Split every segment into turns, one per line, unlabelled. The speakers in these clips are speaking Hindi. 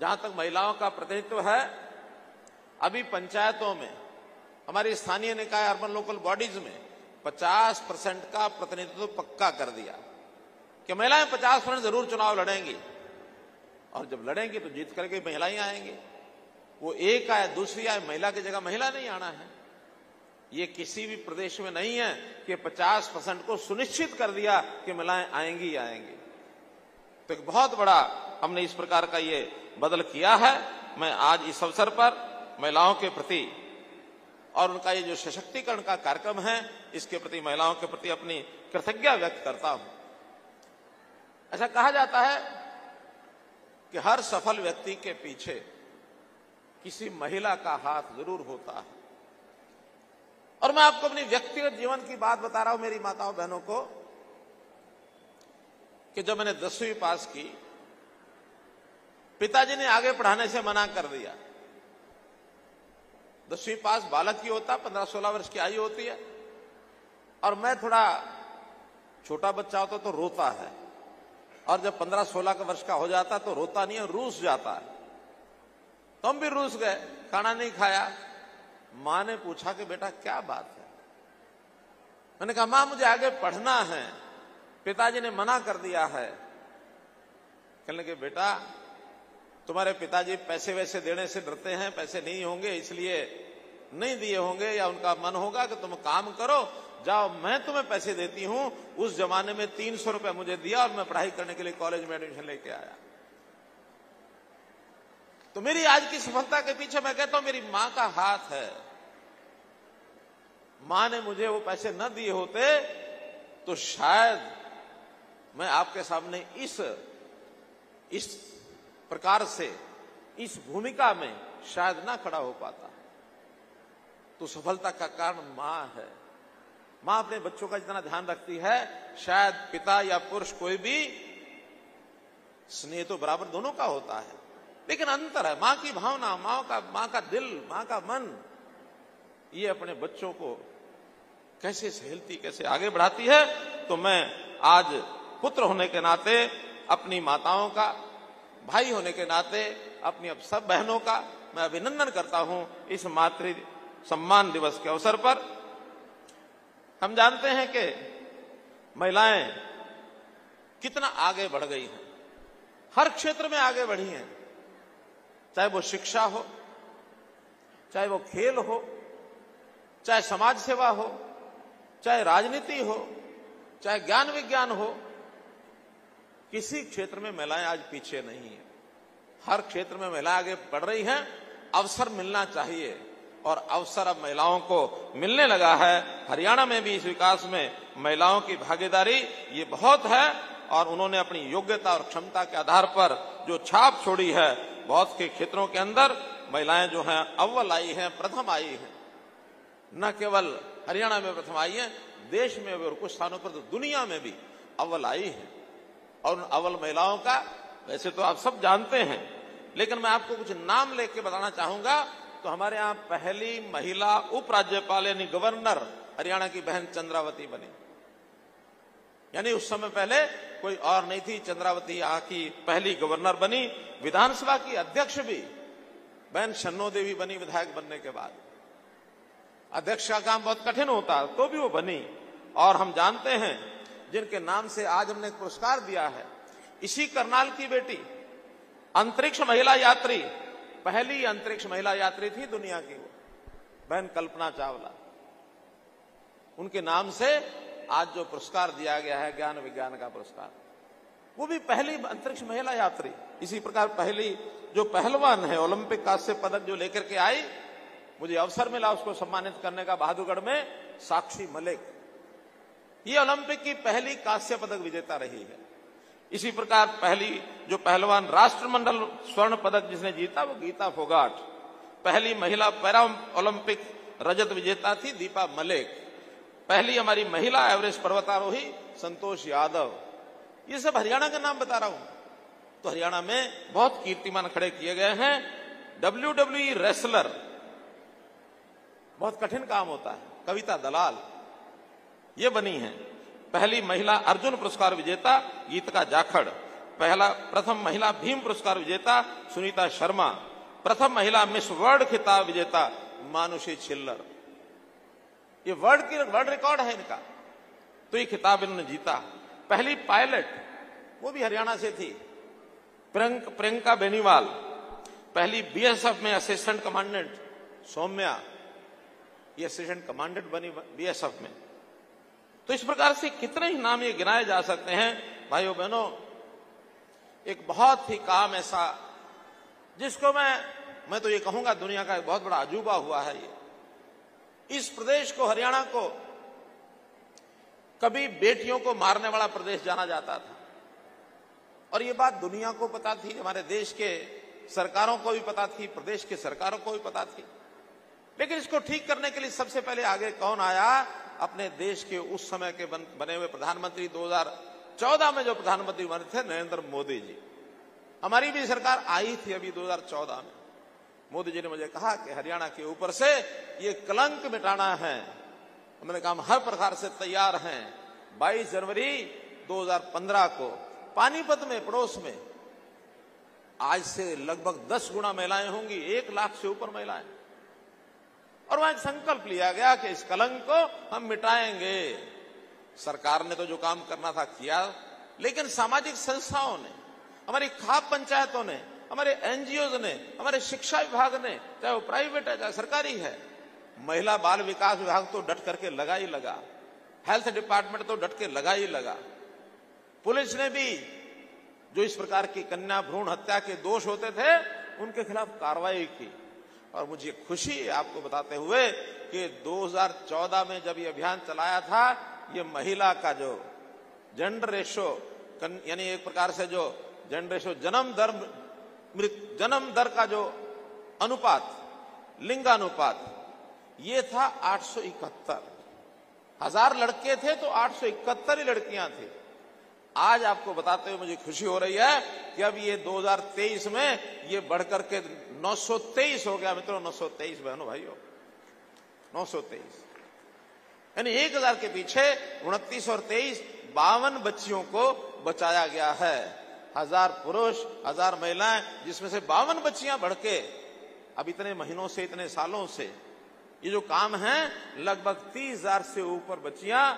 जहां तक महिलाओं का प्रतिनिधित्व है, अभी पंचायतों में, हमारी स्थानीय निकाय अर्बन लोकल बॉडीज में 50% का प्रतिनिधित्व पक्का कर दिया कि महिलाएं 50% जरूर चुनाव लड़ेंगी, और जब लड़ेंगी तो जीत करके महिलाएं आएंगी। वो एक आए दूसरी आए, महिला की जगह महिला नहीं आना है। ये किसी भी प्रदेश में नहीं है कि 50% को सुनिश्चित कर दिया कि महिलाएं आएंगी आएंगी। तो एक बहुत बड़ा हमने इस प्रकार का ये बदल किया है। मैं आज इस अवसर पर महिलाओं के प्रति और उनका ये जो सशक्तिकरण का कार्यक्रम है, इसके प्रति, महिलाओं के प्रति अपनी कृतज्ञता व्यक्त करता हूं। ऐसा कहा जाता है कि हर सफल व्यक्ति के पीछे किसी महिला का हाथ जरूर होता है। और मैं आपको अपनी व्यक्तिगत जीवन की बात बता रहा हूं मेरी माताओं बहनों को, कि जब मैंने 10वीं पास की, पिताजी ने आगे पढ़ाने से मना कर दिया। 10वीं पास बालक की होता, 15-16 वर्ष की आयु होती है, और मैं थोड़ा छोटा बच्चा होता तो रोता है, और जब 15-16 वर्ष का हो जाता तो रोता नहीं है, रूस जाता है। तो हम भी रूस गए, खाना नहीं खाया। मां ने पूछा कि बेटा क्या बात है? मैंने कहा मां मुझे आगे पढ़ना है, पिताजी ने मना कर दिया है। कहने लगे बेटा तुम्हारे पिताजी पैसे वैसे देने से डरते हैं, पैसे नहीं होंगे इसलिए नहीं दिए होंगे, या उनका मन होगा कि तुम काम करो, जाओ मैं तुम्हें पैसे देती हूं। उस जमाने में 300 रुपए मुझे दिया और मैं पढ़ाई करने के लिए कॉलेज में एडमिशन लेके आया। तो मेरी आज की सफलता के पीछे मैं कहता हूं मेरी मां का हाथ है। मां ने मुझे वो पैसे न दिए होते तो शायद मैं आपके सामने इस प्रकार से, इस भूमिका में शायद ना खड़ा हो पाता। तो सफलता का कारण मां है। मां अपने बच्चों का जितना ध्यान रखती है, शायद पिता या पुरुष कोई भी, स्नेह तो बराबर दोनों का होता है, लेकिन अंतर है मां की भावना, मां का दिल, मां का मन, ये अपने बच्चों को कैसे सहेलती, कैसे आगे बढ़ाती है। तो मैं आज पुत्र होने के नाते, अपनी माताओं का, भाई होने के नाते अपनी अब सब बहनों का मैं अभिनंदन करता हूं इस मातृ सम्मान दिवस के अवसर पर। हम जानते हैं कि महिलाएं कितना आगे बढ़ गई हैं, हर क्षेत्र में आगे बढ़ी हैं, चाहे वो शिक्षा हो, चाहे वो खेल हो, चाहे समाज सेवा हो, चाहे राजनीति हो, चाहे ज्ञान विज्ञान हो। किसी क्षेत्र में महिलाएं आज पीछे नहीं है, हर क्षेत्र में महिलाएं आगे बढ़ रही हैं। अवसर मिलना चाहिए, और अवसर अब महिलाओं को मिलने लगा है। हरियाणा में भी इस विकास में महिलाओं की भागीदारी ये बहुत है, और उन्होंने अपनी योग्यता और क्षमता के आधार पर जो छाप छोड़ी है, बहुत के क्षेत्रों के अंदर महिलाएं जो हैं अव्वल आई हैं, प्रथम आई हैं। न केवल हरियाणा में प्रथम आई हैं, देश में भी और कुछ स्थानों पर तो दुनिया में भी अव्वल आई हैं। और उन अव्वल महिलाओं का वैसे तो आप सब जानते हैं, लेकिन मैं आपको कुछ नाम लेके बताना चाहूंगा। तो हमारे यहां पहली महिला उपराज्यपाल यानी गवर्नर हरियाणा की बहन चंद्रावती बनी, यानी उस समय पहले कोई और नहीं थी, चंद्रावती यहां की पहली गवर्नर बनी। विधानसभा की अध्यक्ष भी बहन शन्नो देवी बनी विधायक बनने के बाद। अध्यक्ष का काम बहुत कठिन होता तो भी वो बनी। और हम जानते हैं जिनके नाम से आज हमने एक पुरस्कार दिया है, इसी करनाल की बेटी, अंतरिक्ष महिला यात्री, पहली अंतरिक्ष महिला यात्री थी दुनिया की, वो बहन कल्पना चावला। उनके नाम से आज जो पुरस्कार दिया गया है, ज्ञान विज्ञान का पुरस्कार, वो भी पहली अंतरिक्ष महिला यात्री। इसी प्रकार पहली जो पहलवान है, ओलंपिक कांस्य पदक जो लेकर के आई, मुझे अवसर मिला उसको सम्मानित करने का बहादुरगढ़ में, साक्षी मलिक, ये ओलंपिक की पहली कांस्य पदक विजेता रही है। इसी प्रकार पहली जो पहलवान राष्ट्रमंडल स्वर्ण पदक जिसने जीता वो गीता फोगाट। पहली महिला पैरा ओलंपिक रजत विजेता थी दीपा मलिक। पहली हमारी महिला एवरेस्ट पर्वतारोही संतोष यादव। ये सब हरियाणा का नाम बता रहा हूं। तो हरियाणा में बहुत कीर्तिमान खड़े किए गए हैं। WWE रेसलर, बहुत कठिन काम होता है, कविता दलाल ये बनी है। पहली महिला अर्जुन पुरस्कार विजेता गीतिका जाखड़। प्रथम महिला भीम पुरस्कार विजेता सुनीता शर्मा, प्रथम महिला मिस वर्ल्ड खिताब विजेता मानुषी छिल्लर। ये वर्ल्ड रिकॉर्ड है इनका, तो ये खिताब इन्होंने जीता। पहली पायलट वो भी हरियाणा से थी, प्रियंका बेनीवाल। पहली बीएसएफ में असिस्टेंट कमांडेंट सौम्या, ये असिस्टेंट कमांडेंट बनी बीएसएफ में। तो इस प्रकार से कितने ही नाम ये गिनाए जा सकते हैं। भाइयों बहनों, एक बहुत ही काम ऐसा जिसको मैं तो ये कहूंगा दुनिया का एक बहुत बड़ा अजूबा हुआ है। ये इस प्रदेश को, हरियाणा को, कभी बेटियों को मारने वाला प्रदेश जाना जाता था, और ये बात दुनिया को पता थी, हमारे देश के सरकारों को भी पता थी, प्रदेश के सरकारों को भी पता थी। लेकिन इसको ठीक करने के लिए सबसे पहले आगे कौन आया? अपने देश के उस समय के बने हुए प्रधानमंत्री, 2014 में जो प्रधानमंत्री बने थे, नरेंद्र मोदी जी। हमारी भी सरकार आई थी अभी 2014 में। मोदी जी ने मुझे कहा कि हरियाणा के ऊपर से ये कलंक मिटाना है। हमने कहा हम हर प्रकार से तैयार हैं। 22 जनवरी 2015 को पानीपत में, पड़ोस में, आज से लगभग 10 गुना महिलाएं होंगी, 1 लाख से ऊपर महिलाएं, और वहां एक संकल्प लिया गया कि इस कलंक को हम मिटाएंगे। सरकार ने तो जो काम करना था किया, लेकिन सामाजिक संस्थाओं ने, हमारी खाप पंचायतों ने, हमारे एनजीओ ने, हमारे शिक्षा विभाग ने, चाहे वो प्राइवेट है चाहे सरकारी है, महिला बाल विकास विभाग तो डट करके लगा ही लगा, हेल्थ डिपार्टमेंट तो डट के लगा ही लगा, पुलिस ने भी जो इस प्रकार की कन्या भ्रूण हत्या के दोष होते थे उनके खिलाफ कार्रवाई की। और मुझे खुशी है आपको बताते हुए कि 2014 में जब ये अभियान चलाया था, ये महिला का जो जेंडर रेशो, यानी एक प्रकार से जो जेंडर रेशो, जन्म दर का जो अनुपात, लिंगानुपात, ये था 871। 1000 लड़के थे तो 871 ही लड़कियां थी। आज आपको बताते हुए मुझे खुशी हो रही है कि अब ये 2023 में ये बढ़कर के 923 हो गया। मित्रों, 923 बहनों भाइयों, 923, यानी 1000 के पीछे 29 और 23 52 बच्चियों को बचाया गया है। 1000 पुरुष, 1000 महिलाएं, जिसमें से 52 बच्चियां बढ़ के अब इतने महीनों से, इतने सालों से ये जो काम है, लगभग 30,000 से ऊपर बच्चियां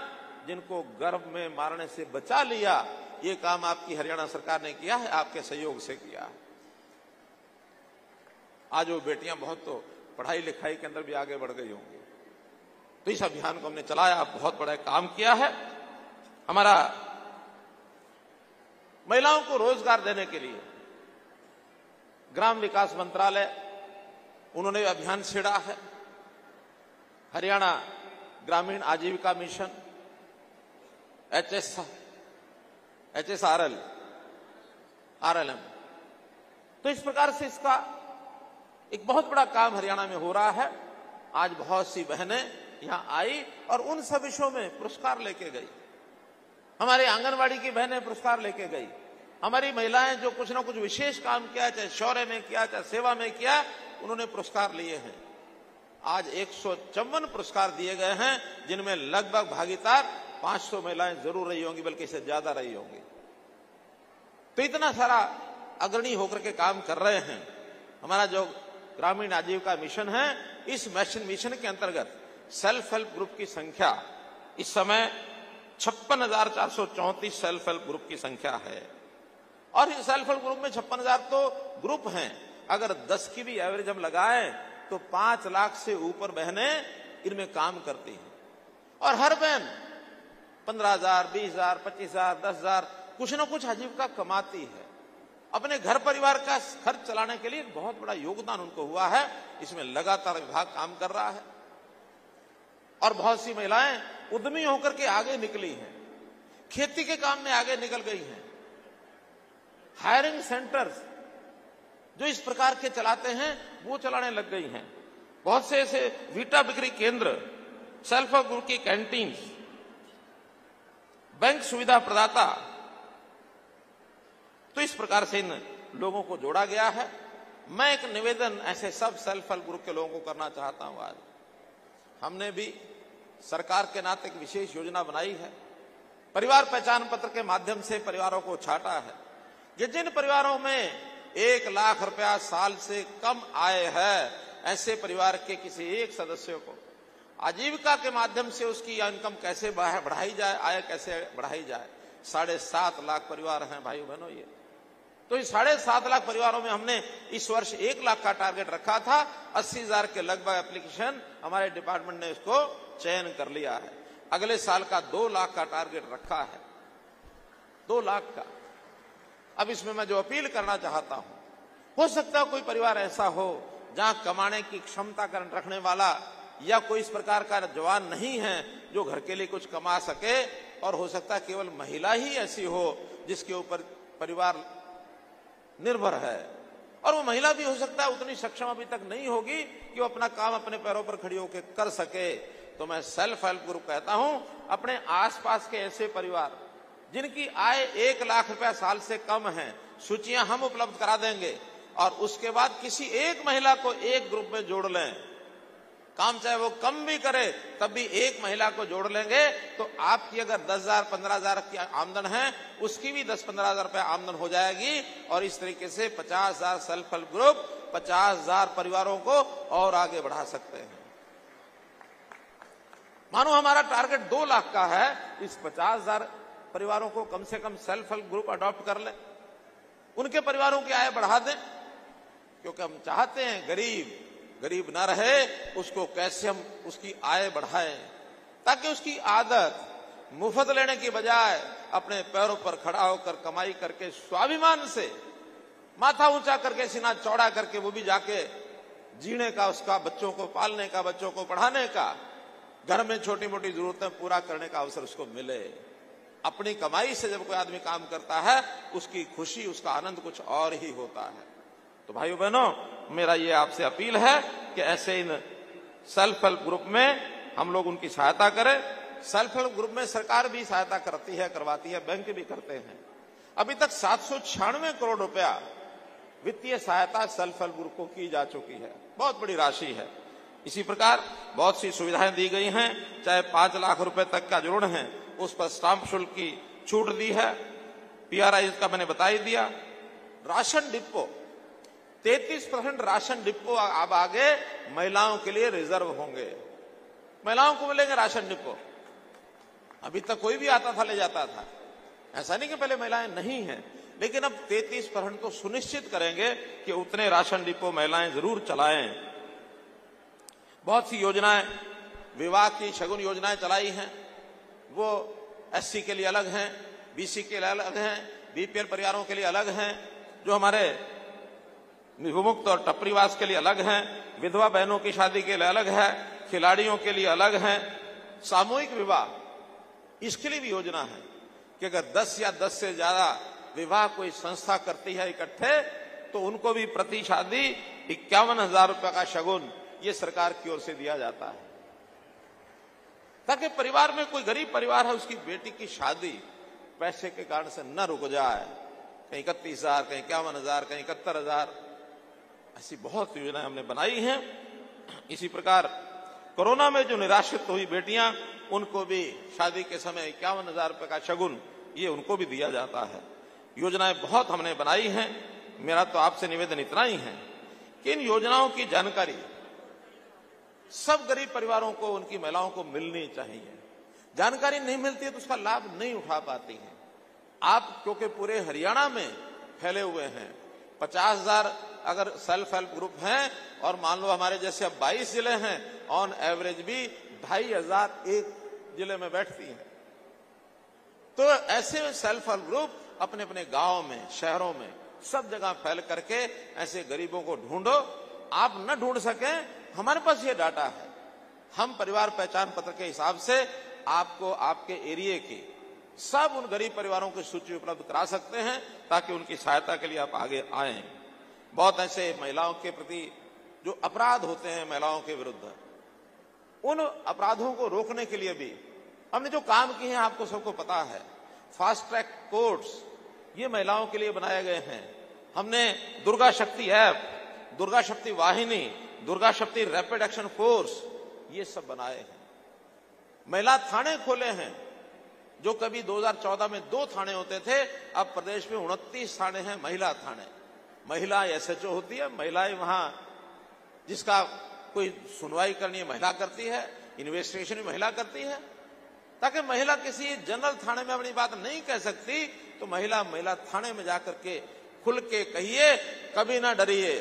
जिनको गर्भ में मारने से बचा लिया। ये काम आपकी हरियाणा सरकार ने किया है, आपके सहयोग से किया। आज वो बेटियां बहुत तो पढ़ाई लिखाई के अंदर भी आगे बढ़ गई होंगी। तो इस अभियान को हमने चलाया, बहुत बड़ा काम किया है। हमारा महिलाओं को रोजगार देने के लिए ग्राम विकास मंत्रालय, उन्होंने अभियान छेड़ा है। हरियाणा ग्रामीण आजीविका मिशन, HSRL, RLM। तो इस प्रकार से इसका एक बहुत बड़ा काम हरियाणा में हो रहा है। आज बहुत सी बहनें यहां आई और उन सब विषयों में पुरस्कार लेके गई। हमारे आंगनवाड़ी की बहनें पुरस्कार लेके गई। हमारी महिलाएं जो कुछ ना कुछ विशेष काम किया, चाहे शौर्य में किया, चाहे सेवा में किया, उन्होंने पुरस्कार लिए हैं। आज 154 पुरस्कार दिए गए हैं, जिनमें लगभग भागीदार 500 महिलाएं जरूर रही होंगी, बल्कि इससे ज्यादा रही होंगी। तो इतना सारा अग्रणी होकर के काम कर रहे हैं। हमारा जो ग्रामीण आजीविका मिशन है, इस मिशन के अंतर्गत सेल्फ हेल्प ग्रुप की संख्या इस समय 56,434 सेल्फ हेल्प ग्रुप की संख्या है। और इस सेल्फ हेल्प ग्रुप में 56,000 तो ग्रुप हैं। अगर 10 की भी एवरेज हम लगाएं तो 5 लाख से ऊपर बहनें इनमें काम करती हैं। और हर बहन 15,000, 20,000, 25,000, 10,000 कुछ ना कुछ आजीविका कमाती है। अपने घर परिवार का खर्च चलाने के लिए बहुत बड़ा योगदान उनको हुआ है। इसमें लगातार विभाग काम कर रहा है और बहुत सी महिलाएं उद्यमी होकर के आगे निकली हैं, खेती के काम में आगे निकल गई हैं। हायरिंग सेंटर्स जो इस प्रकार के चलाते हैं वो चलाने लग गई हैं। बहुत से ऐसे वीटा बिक्री केंद्र, सेल्फ हेल्प ग्रुप की कैंटीन, बैंक सुविधा प्रदाता, तो इस प्रकार से इन लोगों को जोड़ा गया है। मैं एक निवेदन ऐसे सब सेल्फ हेल्प ग्रुप के लोगों को करना चाहता हूं। आज हमने भी सरकार के नाते एक विशेष योजना बनाई है। परिवार पहचान पत्र के माध्यम से परिवारों को छांटा है कि जिन परिवारों में 1 लाख रुपया साल से कम आय है, ऐसे परिवार के किसी एक सदस्य को आजीविका के माध्यम से उसकी इनकम कैसे बढ़ाई जाए, आय कैसे बढ़ाई जाए। 7.5 लाख परिवार हैं भाइयों बहनों ये। तो इस 7.5 लाख परिवारों में हमने इस वर्ष 1 लाख का टारगेट रखा था। 80,000 के लगभग एप्लीकेशन हमारे डिपार्टमेंट ने इसको चयन कर लिया है। अगले साल का 2 लाख का टारगेट रखा है, 2 लाख का। अब इसमें मैं जो अपील करना चाहता हूं, हो सकता है कोई परिवार ऐसा हो जहां कमाने की क्षमता रखने वाला या कोई इस प्रकार का जवान नहीं है जो घर के लिए कुछ कमा सके, और हो सकता है केवल महिला ही ऐसी हो जिसके ऊपर परिवार निर्भर है, और वो महिला भी हो सकता है उतनी सक्षम अभी तक नहीं होगी कि वो अपना काम अपने पैरों पर खड़ी होकर कर सके। तो मैं सेल्फ हेल्प ग्रुप कहता हूं, अपने आसपास के ऐसे परिवार जिनकी आय 1 लाख रुपया साल से कम है, सूचियां हम उपलब्ध करा देंगे, और उसके बाद किसी एक महिला को एक ग्रुप में जोड़ लें। काम चाहे वो कम भी करे तब भी एक महिला को जोड़ लेंगे, तो आपकी अगर 10,000 15,000 की आमदन है, उसकी भी 10-15,000 रुपया आमदन हो जाएगी। और इस तरीके से 50,000 सेल्फ हेल्प ग्रुप 50,000 परिवारों को और आगे बढ़ा सकते हैं। मानो हमारा टारगेट 2 लाख का है, इस 50,000 परिवारों को कम से कम सेल्फ हेल्प ग्रुप अडॉप्ट कर लें, उनके परिवारों की आय बढ़ा दें, क्योंकि हम चाहते हैं गरीब ना रहे, उसको कैसे हम उसकी आय बढ़ाएं, ताकि उसकी आदत मुफ्त लेने की बजाय अपने पैरों पर खड़ा होकर कमाई करके स्वाभिमान से माथा ऊंचा करके सीना चौड़ा करके वो भी जाके जीने का, उसका बच्चों को पालने का, बच्चों को पढ़ाने का, घर में छोटी मोटी जरूरतें पूरा करने का अवसर उसको मिले। अपनी कमाई से जब कोई आदमी काम करता है, उसकी खुशी, उसका आनंद कुछ और ही होता है। तो भाइयों बहनों, मेरा ये आपसे अपील है कि ऐसे इन सेल्फ हेल्प ग्रुप में हम लोग उनकी सहायता करें। सेल्फ हेल्प ग्रुप में सरकार भी सहायता करती है, करवाती है, बैंक भी करते हैं। अभी तक 796 करोड़ रुपया वित्तीय सहायता सेल्फ हेल्प ग्रुप को की जा चुकी है, बहुत बड़ी राशि है। इसी प्रकार बहुत सी सुविधाएं दी गई हैं, चाहे 5 लाख रुपए तक का ऋण है उस पर स्टाम्प शुल्क की छूट दी है, PRI का मैंने बता ही दिया। राशन डिपो 33% राशन डिपो अब आगे महिलाओं के लिए रिजर्व होंगे, महिलाओं को मिलेंगे राशन डिपो। अभी तक कोई भी आता था ले जाता था, ऐसा नहीं कि पहले महिलाएं नहीं हैं, लेकिन अब 33% तो सुनिश्चित करेंगे कि उतने राशन डिपो महिलाएं जरूर चलाएं। बहुत सी योजनाएं, विवाह की शगुन योजनाएं चलाई हैं, वो SC के लिए अलग हैं, BC के लिए अलग हैं, BPL परिवारों के लिए अलग हैं, जो हमारे विमुक्त और टपरीवास के लिए अलग हैं, विधवा बहनों की शादी के लिए अलग है, खिलाड़ियों के लिए अलग है, सामूहिक विवाह इसके लिए भी योजना है कि अगर 10 या 10 से ज्यादा विवाह कोई संस्था करती है इकट्ठे, तो उनको भी प्रति शादी 51,000 रुपए का शगुन ये सरकार की ओर से दिया जाता है, ताकि परिवार में कोई गरीब परिवार है, उसकी बेटी की शादी पैसे के कारण से न रुक जाए। कहीं 31,000, कहीं 51,000, कहीं 71,000, ऐसी बहुत योजनाएं हमने बनाई हैं। इसी प्रकार कोरोना में जो निराश्रित हुई बेटियां, उनको भी शादी के समय 51,000 रुपए का शगुन ये उनको भी दिया जाता है। योजनाएं बहुत हमने बनाई हैं। मेरा तो आपसे निवेदन इतना ही है कि इन योजनाओं की जानकारी सब गरीब परिवारों को, उनकी महिलाओं को मिलनी चाहिए। जानकारी नहीं मिलती है तो उसका लाभ नहीं उठा पाती हैं। आप क्योंकि पूरे हरियाणा में फैले हुए हैं, 50,000 अगर सेल्फ हेल्प ग्रुप हैं, और मान लो हमारे जैसे अब 22 जिले हैं, ऑन एवरेज भी 2,500 एक जिले में बैठती हैं। तो ऐसे सेल्फ हेल्प ग्रुप अपने अपने गांव में, शहरों में, सब जगह फैल करके ऐसे गरीबों को ढूंढो। आप न ढूंढ सके, हमारे पास ये डाटा है, हम परिवार पहचान पत्र के हिसाब से आपको आपके एरिया की सब उन गरीब परिवारों की सूची उपलब्ध करा सकते हैं, ताकि उनकी सहायता के लिए आप आगे आएं। बहुत ऐसे महिलाओं के प्रति जो अपराध होते हैं महिलाओं के विरुद्ध, उन अपराधों को रोकने के लिए भी हमने जो काम किए हैं आपको सबको पता है। फास्ट ट्रैक कोर्ट्स ये महिलाओं के लिए बनाए गए हैं। हमने दुर्गा शक्ति ऐप, दुर्गा शक्ति वाहिनी, दुर्गा शक्ति रैपिड एक्शन फोर्स ये सब बनाए हैं। महिला थाने खोले हैं जो कभी 2014 में 2 थाने होते थे, अब प्रदेश में 29 थाने हैं महिला थाने। महिला एसएचओ होती है, महिलाएं वहां, जिसका कोई सुनवाई करनी है महिला करती है, इन्वेस्टिगेशन भी महिला करती है, ताकि महिला किसी जनरल थाने में अपनी बात नहीं कह सकती तो महिला थाने में जाकर के खुल के कहिए, कभी ना डरिए।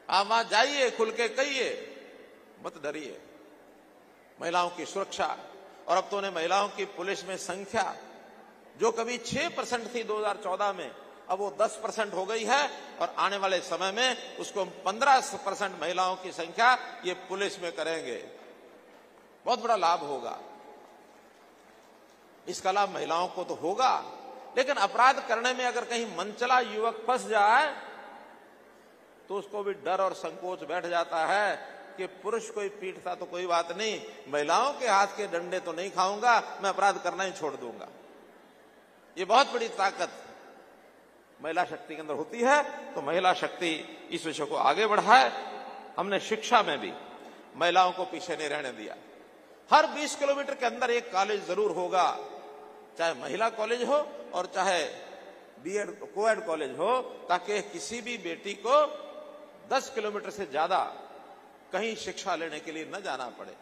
आप वहां जाइए, खुल के कहिए, मत डरिए। महिलाओं की सुरक्षा, और अब तो उन्हें महिलाओं की पुलिस में संख्या जो कभी 6% थी 2014 में, अब वो 10% हो गई है, और आने वाले समय में उसको 15% महिलाओं की संख्या ये पुलिस में करेंगे। बहुत बड़ा लाभ होगा। इसका लाभ महिलाओं को तो होगा, लेकिन अपराध करने में अगर कहीं मनचला युवक फंस जाए तो उसको भी डर और संकोच बैठ जाता है कि पुरुष कोई पीटता तो कोई बात नहीं, महिलाओं के हाथ के डंडे तो नहीं खाऊंगा, मैं अपराध करना ही छोड़ दूंगा। ये बहुत बड़ी ताकत महिला शक्ति के अंदर होती है। तो महिला शक्ति इस विषय को आगे बढ़ाए। हमने शिक्षा में भी महिलाओं को पीछे नहीं रहने दिया। हर 20 किलोमीटर के अंदर एक कॉलेज जरूर होगा, चाहे महिला कॉलेज हो और चाहे बीएड कोएड कॉलेज हो, ताकि किसी भी बेटी को 10 किलोमीटर से ज्यादा कहीं शिक्षा लेने के लिए न जाना पड़े।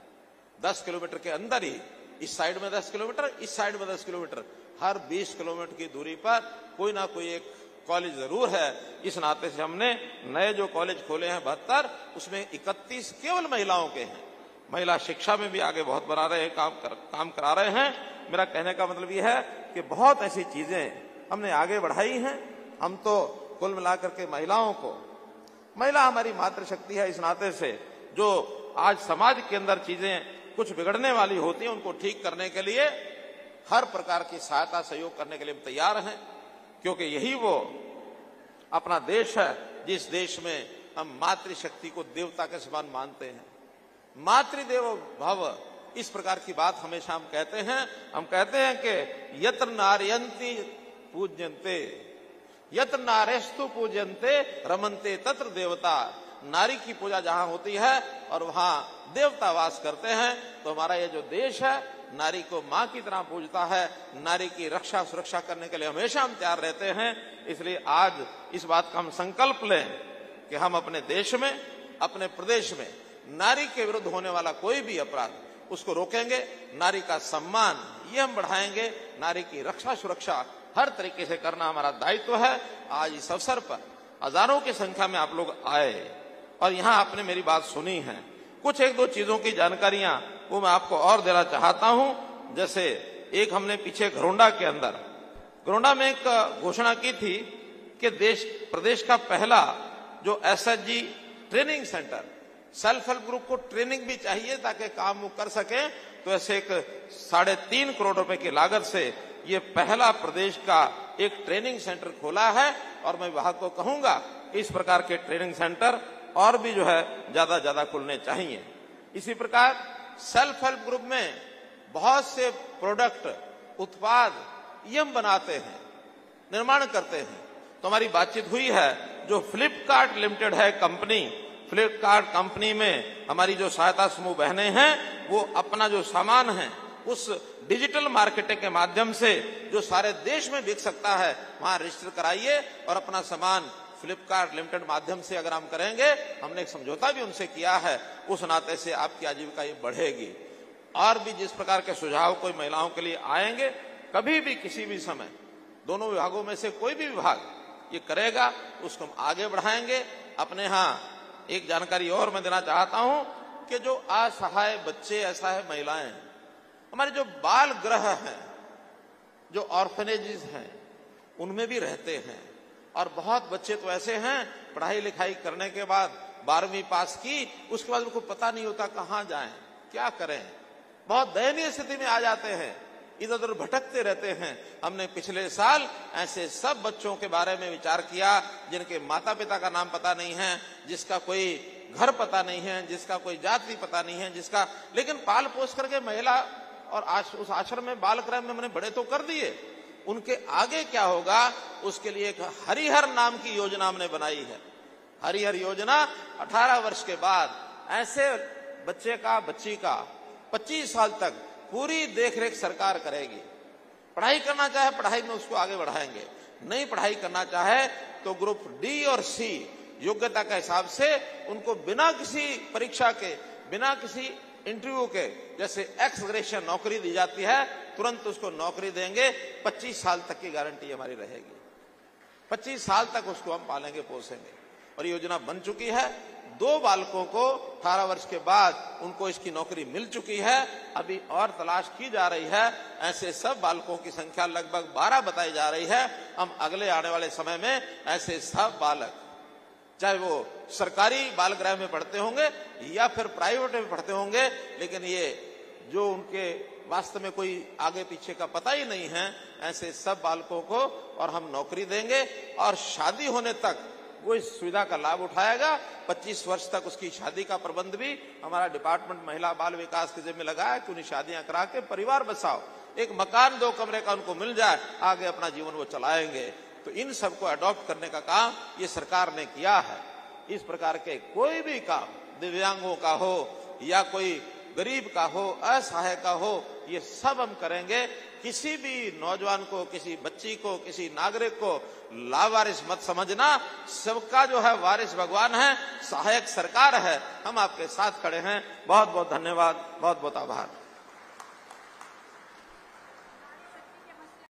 10 किलोमीटर के अंदर ही, इस साइड में 10 किलोमीटर, इस साइड में 10 किलोमीटर, हर 20 किलोमीटर की दूरी पर कोई ना कोई एक कॉलेज जरूर है। इस नाते से हमने नए जो कॉलेज खोले हैं 72, उसमें 31 केवल महिलाओं के हैं। महिला शिक्षा में भी आगे बहुत बढ़ा रहे हैं, काम करा रहे हैं। मेरा कहने का मतलब यह है कि बहुत ऐसी चीजें हमने आगे बढ़ाई हैं। हम तो कुल मिलाकर के महिलाओं को, महिला हमारी मातृशक्ति है, इस नाते से जो आज समाज के अंदर चीजें कुछ बिगड़ने वाली होती हैं उनको ठीक करने के लिए हर प्रकार की सहायता सहयोग करने के लिए हम तैयार हैं, क्योंकि यही वो अपना देश है जिस देश में हम मातृशक्ति को देवता के समान मानते हैं। मातृदेवो भव, इस प्रकार की बात हमेशा हम कहते हैं। हम कहते हैं कि यत्र नारयन्ति पूज्यन्ते, यत्र नारेस्तु पूज्यन्ते रमन्ते तत्र देवता। नारी की पूजा जहां होती है और वहां देवता वास करते हैं। तो हमारा ये जो देश है नारी को मां की तरह पूजता है। नारी की रक्षा सुरक्षा करने के लिए हमेशा हम तैयार रहते हैं। इसलिए आज इस बात का हम संकल्प लें कि हम अपने देश में, अपने प्रदेश में नारी के विरुद्ध होने वाला कोई भी अपराध, उसको रोकेंगे। नारी का सम्मान ये हम बढ़ाएंगे। नारी की रक्षा सुरक्षा हर तरीके से करना हमारा दायित्व है। आज इस अवसर पर हजारों की संख्या में आप लोग आए और यहाँ आपने मेरी बात सुनी है। कुछ एक दो चीजों की जानकारियां वो मैं आपको और देना चाहता हूं। जैसे एक हमने पीछे घरोंडा में एक घोषणा की थी कि प्रदेश का पहला जो SHG training centre, self help group को ट्रेनिंग भी चाहिए ताकि काम वो कर सके, तो ऐसे एक 3.5 करोड़ रुपए की लागत से ये पहला प्रदेश का एक ट्रेनिंग सेंटर खोला है। और मैं विभाग को कहूंगा इस प्रकार के ट्रेनिंग सेंटर और भी जो है ज्यादा खुलने चाहिए। इसी प्रकार सेल्फ हेल्प ग्रुप में बहुत से प्रोडक्ट, उत्पाद ये हम बनाते हैं, निर्माण करते हैं। तो हमारी बातचीत हुई है, जो फ्लिपकार्ट लिमिटेड है कंपनी, फ्लिपकार्ट कंपनी में हमारी जो सहायता समूह बहनें हैं वो अपना जो सामान है उस डिजिटल मार्केटिंग के माध्यम से जो सारे देश में बिक सकता है वहां रजिस्टर कराइए और अपना सामान फ्लिपकार्ट लिमिटेड माध्यम से अगर हम करेंगे, हमने एक समझौता भी उनसे किया है, उस नाते से आपकी आजीविका ये बढ़ेगी। और भी जिस प्रकार के सुझाव कोई महिलाओं के लिए आएंगे, कभी भी किसी भी समय दोनों विभागों में से कोई भी विभाग ये करेगा, उसको हम आगे बढ़ाएंगे। अपने यहाँ एक जानकारी और मैं देना चाहता हूं कि जो असहाय बच्चे, असहाय महिलाएं, हमारे जो बाल गृह हैं, जो ऑर्फनेजेस हैं, उनमें भी रहते हैं। और बहुत बच्चे तो ऐसे हैं पढ़ाई लिखाई करने के बाद 12वीं पास की, उसके बाद उनको पता नहीं होता कहां जाएं, क्या करें, बहुत दयनीय स्थिति में आ जाते हैं, इधर उधर भटकते रहते हैं। हमने पिछले साल ऐसे सब बच्चों के बारे में विचार किया जिनके माता पिता का नाम पता नहीं है, जिसका कोई घर पता नहीं है, जिसका कोई जाति पता नहीं है, जिसका लेकिन पाल पोस करके महिला और उस आश्रम में बाल गृह में हमने बड़े तो कर दिए। उनके आगे क्या होगा उसके लिए एक हरिहर नाम की योजना हमने बनाई है। हरिहर योजना 18 वर्ष के बाद ऐसे बच्चे का, बच्ची का 25 साल तक पूरी देखरेख सरकार करेगी। पढ़ाई करना चाहे पढ़ाई में उसको आगे बढ़ाएंगे, नहीं पढ़ाई करना चाहे तो ग्रुप डी और सी योग्यता के हिसाब से उनको बिना किसी परीक्षा के, बिना किसी इंटरव्यू के, जैसे एक्स ग्रेशिया नौकरी दी जाती है, तुरंत उसको नौकरी देंगे। 25 साल तक की गारंटी हमारी रहेगी। 25 साल तक उसको हम पालेंगे पोसेंगे। और योजना बन चुकी है। 2 बालकों को 18 वर्ष के बाद उनको इसकी नौकरी मिल चुकी है, अभी और तलाश की जा रही है। ऐसे सब बालकों की संख्या लगभग 12 बताई जा रही है। हम अगले आने वाले समय में ऐसे सब बालक, चाहे वो सरकारी बाल गृह में पढ़ते होंगे या फिर प्राइवेट में पढ़ते होंगे, लेकिन ये जो उनके वास्तव में कोई आगे पीछे का पता ही नहीं है, ऐसे सब बालकों को और हम नौकरी देंगे। और शादी होने तक वो इस सुविधा का लाभ उठाएगा। 25 वर्ष तक उसकी शादी का प्रबंध भी हमारा डिपार्टमेंट महिला बाल विकास के जिम्मे लगा है कि उन्हें शादियां करा के परिवार बसाओ, एक मकान 2 कमरे का उनको मिल जाए, आगे अपना जीवन वो चलाएंगे। तो इन सबको अडॉप्ट करने का काम ये सरकार ने किया है। इस प्रकार के कोई भी काम दिव्यांगों का हो या कोई गरीब का हो, असहाय का हो, ये सब हम करेंगे। किसी भी नौजवान को, किसी बच्ची को, किसी नागरिक को लावारिस मत समझना। सबका जो है वारिस भगवान है, सहायक सरकार है। हम आपके साथ खड़े हैं। बहुत बहुत धन्यवाद, बहुत बहुत आभार।